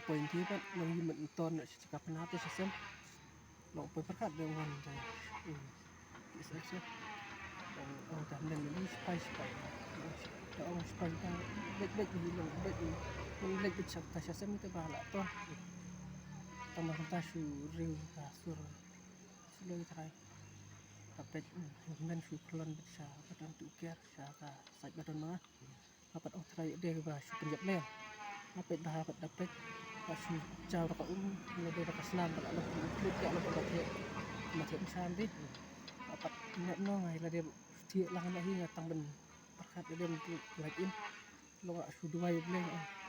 poin ti pat mang yimen ton sikap penate sesem lo poin perkat dengan saya bisa sih oh dah men spice dah orang spice dah baik ni lo baik ni lek cak tas sesem itu bahala ton tambah tas su riu sur sudah try dapat men su pelon bisa badan tukar saka sai badan mah dapat try deh bah su penjap leh dapat pas su jauh dekat lebih dekat senam dekat lo klik ya lo pakai macam insan deh dapat nak nongai lah dia dia langan lagi datang ben perkat dia untuk lagi lo nggak su dua boleh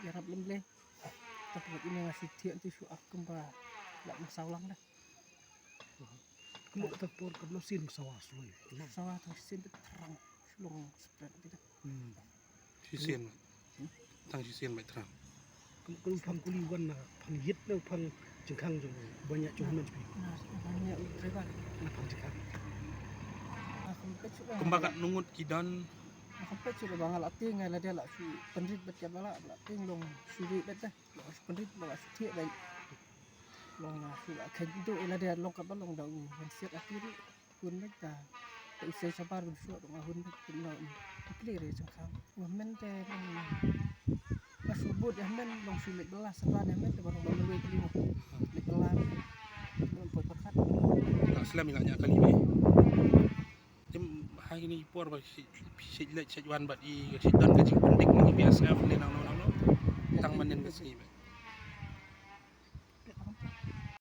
ya rap boleh tapi ini ngasih dia tu su akemba nggak masalah dah Kamu terpor ke mesin sawah suai. sawah tu sin terang sulung spread gitu Sisian tang sisian baik terang. Kamu pang kuliwan na pang yit na pang jengkang jeng banyak cuman sepi. nah banyak utreban Na pang jengkang. aku pecuk Kembakat nungut kidan aku pecuk bangal ating ngai lah dia lah su pendrit baca bala ating dong suri bet dah pendrit bala setia baik long lah su akan itu lah dia long kat balong dah mensiat akhir pun mereka usai sabar bersuat dong ahun betul clear ya jengkang men teh pas subut ya men long sulit belas setelah ya men baru baru kelima dikelar belum perkat tak selam ingat nyak kali ni. Jam hari ni por ba si let si wan bat i si dan ke pendik ni biasa le nang nang tang manen ke si.